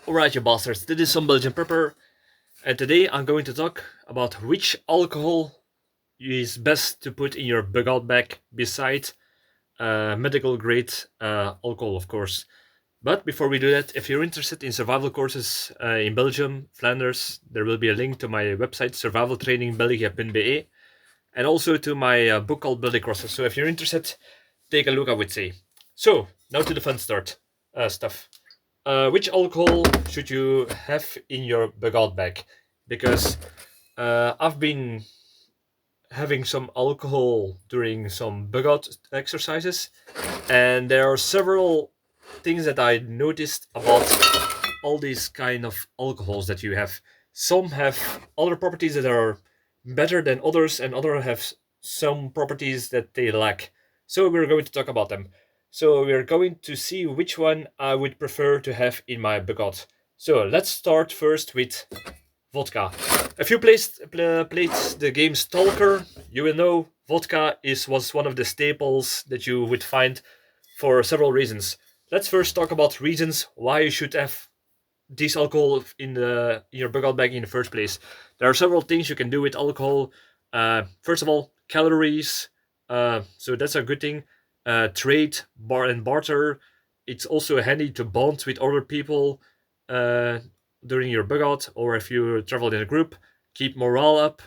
Alright, you bastards, this is Some-Belgian-prepper, and today I'm going to talk about which alcohol is best to put in your bug out bag beside medical grade alcohol, of course. But before we do that, if you're interested in survival courses in Belgium, Flanders, there will be a link to my website, survivaltrainingbelgië.be, and also to my book called Building Crosses. So if you're interested, take a look, I would say. So, now to the fun stuff. Which alcohol should you have in your bug out bag? Because I've been having some alcohol during some bug out exercises, and there are several things that I noticed about all these kind of alcohols that you have. Some have other properties that are better than others, and others have some properties that they lack. So we're going to talk about them. So we're going to see which one I would prefer to have in my bug out. So let's start first with vodka. If you played the game Stalker, you will know vodka was one of the staples that you would find for several reasons. Let's first talk about reasons why you should have this alcohol in your bug out bag in the first place. There are several things you can do with alcohol. First of all, calories. So that's a good thing. Trade, and barter. It's also handy to bond with other people during your bug out, or if you travel in a group. Keep morale up.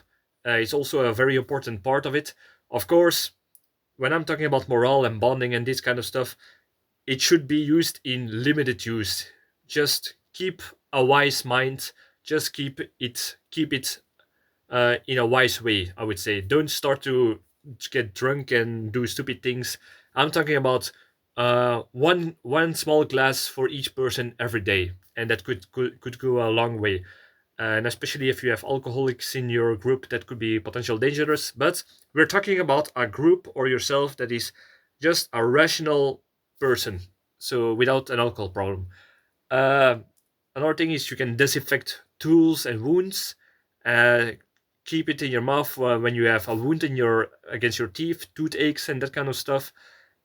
It's also a very important part of it. Of course, when I'm talking about morale and bonding and this kind of stuff, it should be used in limited use. Just keep a wise mind. Just keep it in a wise way, I would say. Don't start to get drunk and do stupid things. I'm talking about one small glass for each person every day, and that could go a long way. And especially if you have alcoholics in your group, that could be potential dangerous. But we're talking about a group or yourself that is just a rational person, so without an alcohol problem. Uh, Another thing is you can disinfect tools and wounds. Uh, Keep it in your mouth when you have a wound against your teeth, toothaches, and that kind of stuff.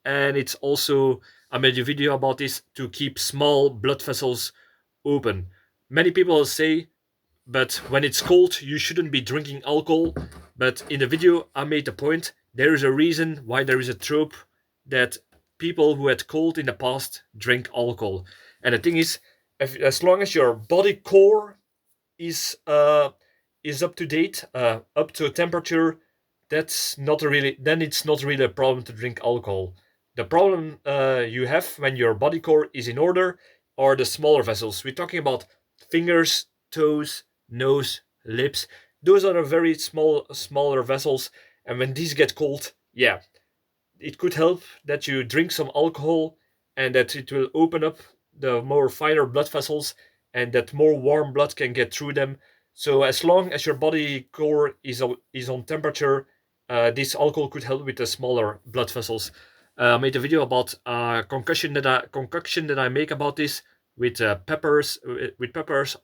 And it's also, I made a video about this, to keep small blood vessels open. Many people say, but when it's cold, you shouldn't be drinking alcohol. But in the video, I made the point, there is a reason why there is a trope that people who had cold in the past drink alcohol. And the thing is, as long as your body core is up to date, up to temperature, then it's not really a problem to drink alcohol. The problem you have when your body core is in order are the smaller vessels. We're talking about fingers, toes, nose, lips. Those are the very smaller vessels, and when these get cold, yeah, it could help that you drink some alcohol and that it will open up the more finer blood vessels and that more warm blood can get through them. So as long as your body core is on temperature, this alcohol could help with the smaller blood vessels. I made a video about concoction that I make about this with peppers,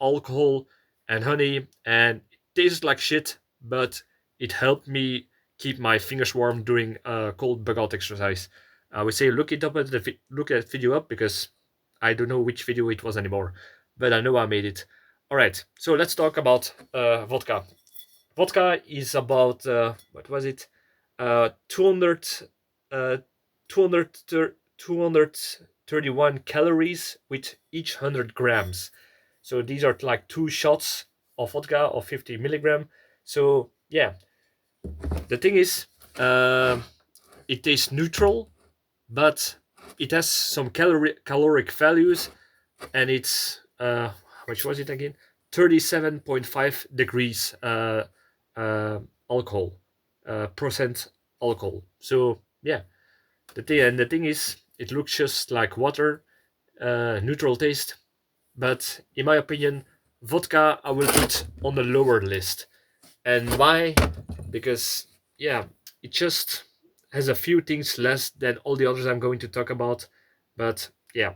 alcohol, and honey, and it tastes like shit, but it helped me keep my fingers warm during a cold bug out exercise. I would say look it up look at video up, because I don't know which video it was anymore, but I know I made it. All right, so let's talk about vodka. Vodka is about what was it? 200, uh, 231 calories with each 100 grams. So these are like 2 shots of vodka of 50 milligram. So yeah, the thing is, it tastes neutral, but it has some caloric values, and it's which was it again? 37.5 degrees alcohol, percent alcohol. So yeah, the thing is, it looks just like water, neutral taste, but in my opinion, vodka I will put on the lower list. And why? Because yeah, it just has a few things less than all the others I'm going to talk about. But yeah,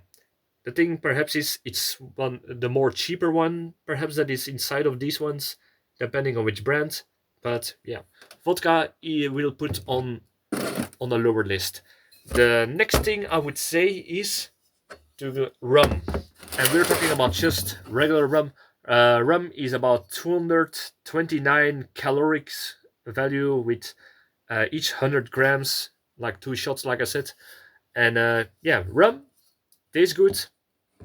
the thing perhaps is it's the more cheaper one, perhaps, that is inside of these ones, depending on which brand. But yeah, vodka I will put on a lower list. The next thing I would say is to rum. and we're talking about just regular rum. Rum is about 229 calorics value with each 100 grams, like 2 shots, like I said. And yeah, rum tastes good.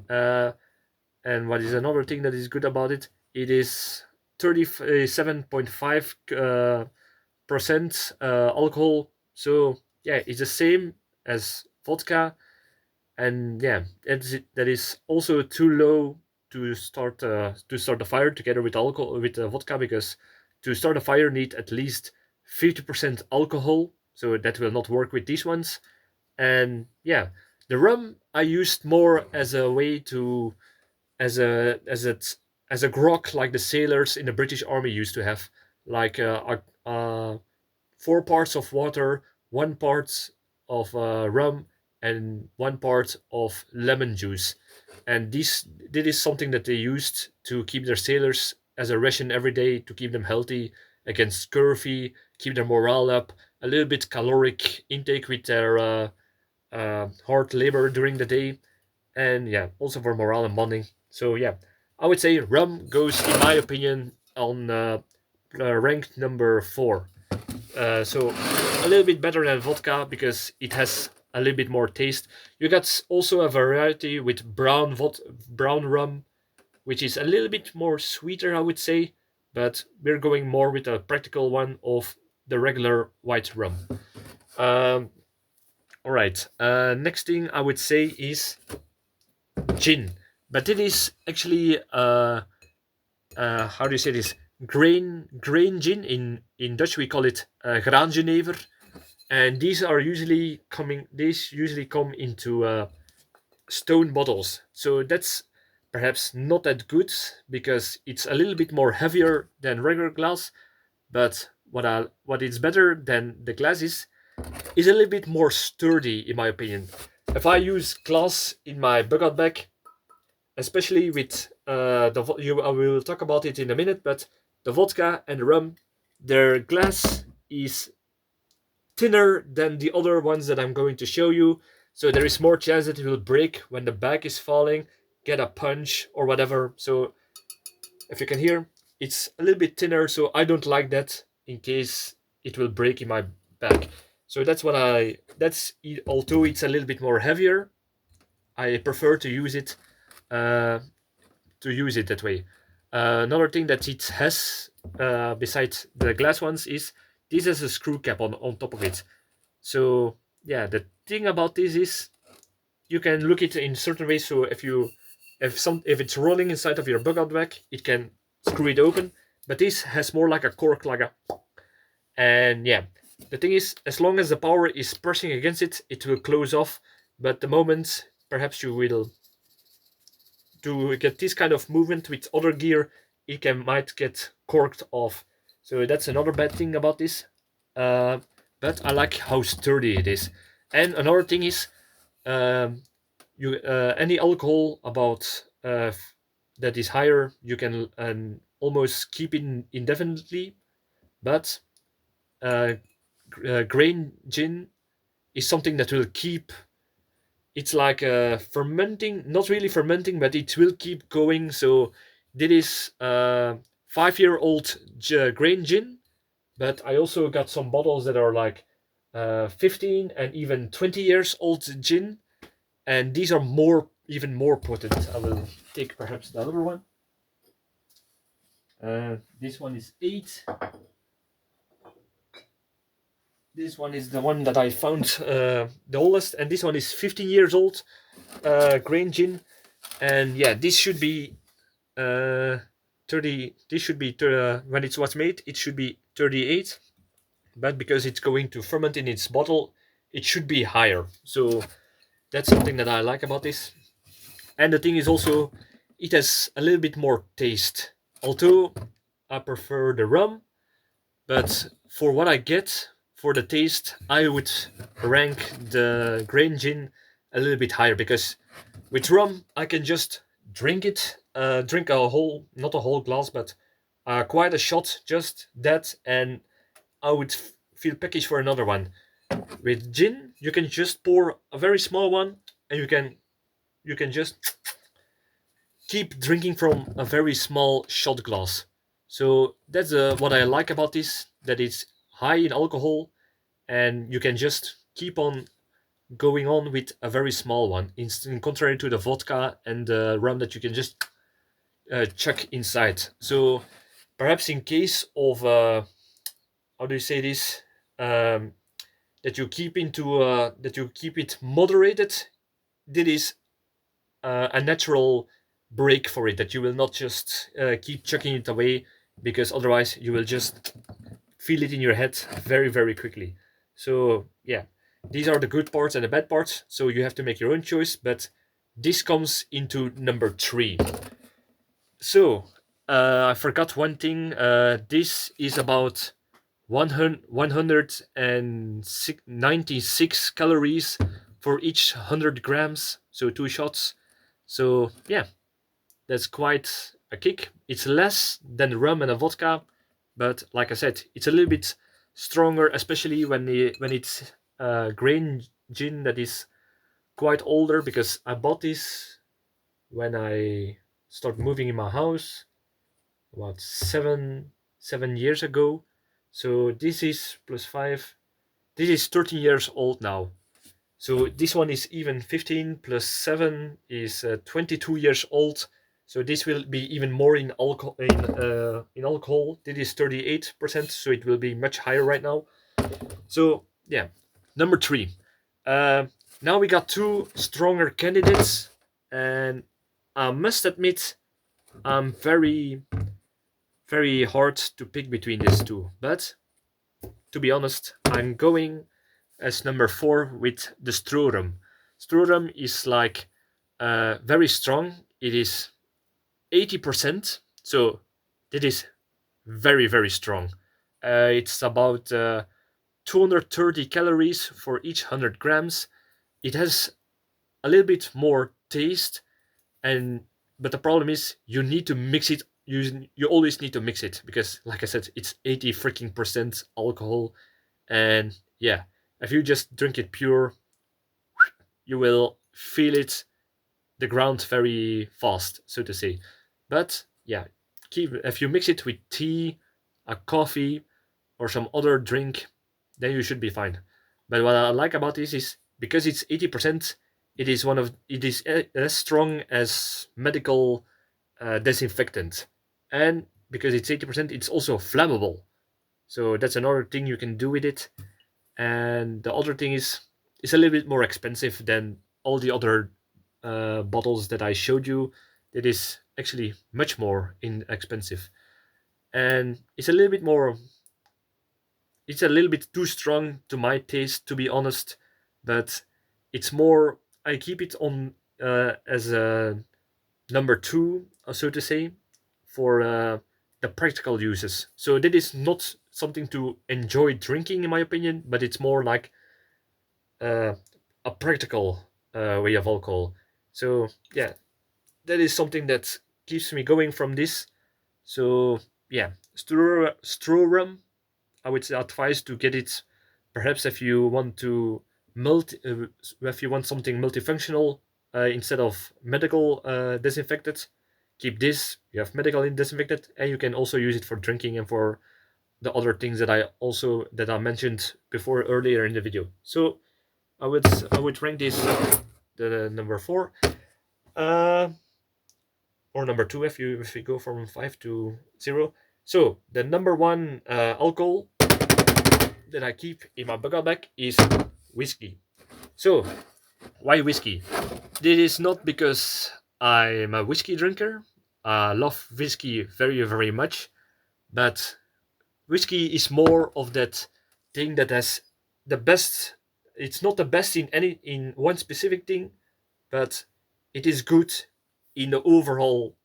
Uh, and what is another thing that is good about it? It is 37.5 percent alcohol. So yeah, it's the same as vodka, and yeah, that is also too low to start a fire together with alcohol with vodka, because to start a fire need at least 50% alcohol. So that will not work with these ones. And yeah, the rum I used more as a way to as a as a as a grog, like the sailors in the British Army used to have, like 4 parts of water, 1 part of rum, and 1 part of lemon juice. And this is something that they used to keep their sailors as a ration every day, to keep them healthy against scurvy, keep their morale up, a little bit caloric intake with their hard labor during the day, and yeah, also for morale and bonding. So yeah, I would say rum goes, in my opinion, on ranked number 4. So a little bit better than vodka because it has a little bit more taste. You got also a variety with brown rum, which is a little bit more sweeter, I would say, but we're going more with a practical one of the regular white rum. Um, all right. Next thing I would say is gin, but it is actually how do you say this? Grain gin. In Dutch we call it graanjenever, and these usually come into stone bottles. So that's perhaps not that good because it's a little bit more heavier than regular glass. But what is better than the glass is a little bit more sturdy, in my opinion. If I use glass in my bug bag, especially with I will talk about it in a minute, but the vodka and the rum, their glass is thinner than the other ones that I'm going to show you, so there is more chance that it will break when the bag is falling, get a punch or whatever. So if you can hear, it's a little bit thinner, so I don't like that in case it will break in my bag. So although it's a little bit more heavier, I prefer uh, to use it that way. Another thing that it has, besides the glass ones, is this has a screw cap on top of it. So yeah, the thing about this is you can look it in certain ways. So if it's rolling inside of your bug bag, it can screw it open. But this has more like a cork, and yeah. The thing is, as long as the power is pressing against it, it will close off. But the moment perhaps you will to get this kind of movement with other gear, it might get corked off. So that's another bad thing about this. Uh, but I like how sturdy it is. And another thing is, um, you any alcohol about that is higher, you can almost keep it indefinitely. But uh, grain gin is something that will keep, it's like fermenting, not really fermenting, but it will keep going. So this is 5-year-old grain gin, but I also got some bottles that are like 15 and even 20 years old gin, and these are even more potent. I will take perhaps the other one. This one is 8. This one is the one that I found the oldest, and this one is 15 years old grain gin. And yeah, this should be 30. This should be when it was made, it should be 38, but because it's going to ferment in its bottle, it should be higher. So that's something that I like about this. And the thing is also, it has a little bit more taste. Although I prefer the rum, but for what I get for the taste, I would rank the grain gin a little bit higher, because with rum I can just drink a whole, not a whole glass, but quite a shot, just that, and I would feel peckish for another one. With gin, you can just pour a very small one, and you can just keep drinking from a very small shot glass. So that's what I like about this, that it's high in alcohol and you can just keep on going on with a very small one, in contrary to the vodka and the rum that you can just chuck inside. So perhaps in case of how do you say this, um, that you keep it moderated, that is a natural break for it, that you will not just keep chucking it away, because otherwise you will just feel it in your head very very quickly. So yeah, these are the good parts and the bad parts, so you have to make your own choice. But this comes into number 3. So I forgot one thing. This is about 196 calories for each 100 grams, so 2 shots. So yeah, that's quite a kick. It's less than rum and a vodka, but like I said, it's a little bit stronger, especially when it's grain gin that is quite older, because I bought this when I started moving in my house about seven years ago. So this is plus 5. This is 13 years old now. So this one is even 15 plus 7 is 22 years old. So this will be even more in alcohol. In alcohol, this is 38%. So it will be much higher right now. So yeah, number 3. Uh, Now we got 2 stronger candidates, and I must admit I'm very hard to pick between these two. But to be honest, I'm going as number 4 with the Strorum. Strorum is like very strong. It is 80%, so it is very very strong. It's about 230 calories for each 100 grams. It has a little bit more taste, and but the problem is you need to mix it. You always need to mix it, because like I said, it's 80 freaking percent alcohol, and yeah, if you just drink it pure, you will feel it the ground very fast, so to say. But yeah, keep if you mix it with tea, a coffee, or some other drink, then you should be fine. But what I like about this is, because it's 80%, it is as strong as medical disinfectant, and because it's 80%, it's also flammable. So that's another thing you can do with it. And the other thing is, it's a little bit more expensive than all the other bottles that I showed you. It is actually much more inexpensive, and it's a little bit too strong to my taste, to be honest. But it's more, I keep it on as a number 2, so to say, for the practical uses. So that is not something to enjoy drinking, in my opinion, but it's more like uh, a practical way of alcohol. So yeah, that is something that keeps me going from this. So yeah, Strorum, I would advise to get it. Perhaps if you want to if you want something multifunctional instead of medical disinfectant, keep this. You have medical disinfectant, and you can also use it for drinking and for the other things that I mentioned before earlier in the video. So I would rank this the number 4, uh, or number 2 if you go from 5 to 0. So the number 1 alcohol that I keep in my bucket bag is whiskey. So why whiskey? This is not because I'm a whiskey drinker. I love whiskey very very much, but whiskey is more of that thing that has the best. It's not the best in one specific thing, but it is good in the overall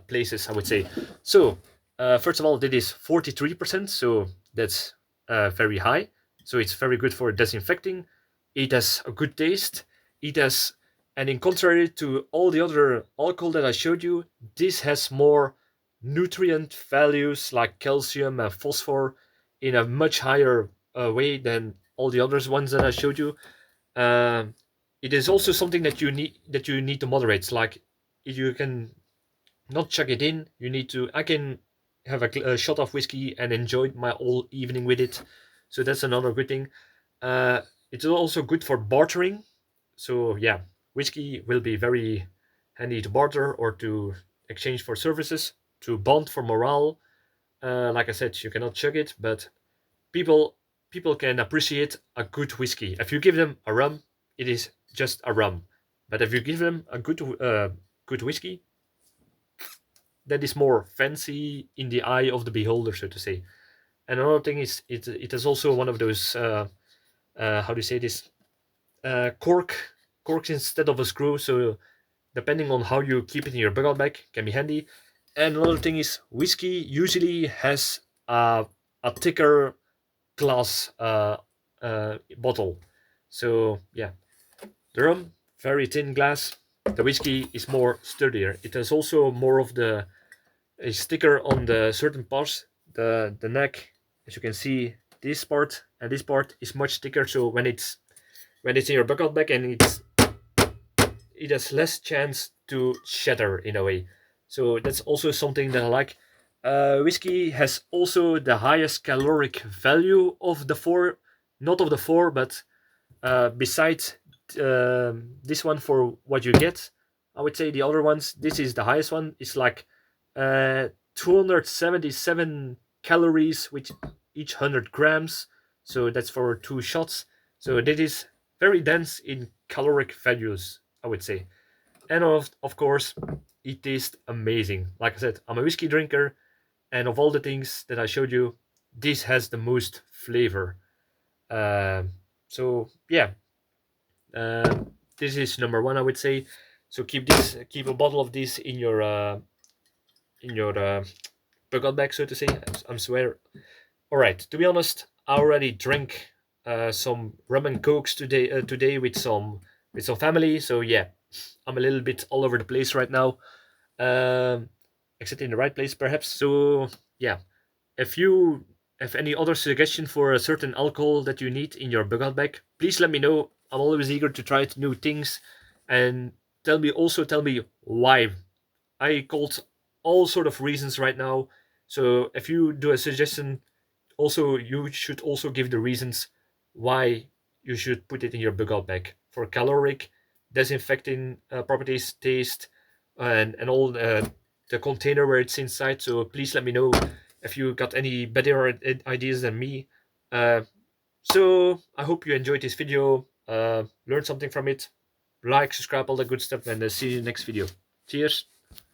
places, I would say. So first of all, that is 43%, so that's very high. So it's very good for disinfecting. It has a good taste. It has, and in contrary to all the other alcohol that I showed you, this has more nutrient values like calcium and phosphor in a much higher way than all the others ones that I showed you. Um, it is also something that you need to moderate. Like you can not chuck it in. You need to. I can have a shot of whiskey and enjoy my whole evening with it. So that's another good thing. It's also good for bartering. So yeah, whiskey will be very handy to barter or to exchange for services, to bond for morale. Like I said, you cannot chug it, but people people can appreciate a good whiskey. If you give them a rum, it is just a rum. But if you give them a good whiskey, that is more fancy in the eye of the beholder, so to say. And another thing is it is also one of those how do you say this corks instead of a screw. So depending on how you keep it in your bughout bag, can be handy. And another thing is whiskey usually has a thicker glass bottle. So yeah, the rum very thin glass. The whiskey is more sturdier. It has also more of the a sticker on the certain parts. The neck, as you can see, this part and this part is much thicker. So when it's in your bucket bag and it has less chance to shatter in a way. So that's also something that I like. Whiskey has also the highest caloric value of the four, not of the four, but besides this one for what you get, I would say the other ones. This is the highest one. It's like 277 calories with each 100 grams. So that's for 2 shots. So that is very dense in caloric values, I would say. And of course, it tastes amazing. Like I said, I'm a whiskey drinker, and of all the things that I showed you, this has the most flavor. So yeah, this is number one, I would say. So keep a bottle of this in your bucket bag, so to say. I'm swear. All right. To be honest, I already drank some rum and cokes today with some family. So yeah, I'm a little bit all over the place right now. Um, except in the right place, perhaps. So yeah, if you have any other suggestion for a certain alcohol that you need in your bugout bag, please let me know. I'm always eager to try new things, and tell me why. I called all sort of reasons right now. So if you do a suggestion, also you should also give the reasons why you should put it in your bugout bag for caloric, disinfecting properties, taste, and all the container where it's inside. So please let me know if you got any better ideas than me. Uh, so I hope you enjoyed this video, learned something from it. Like, subscribe, all that good stuff, and see you in the next video. Cheers.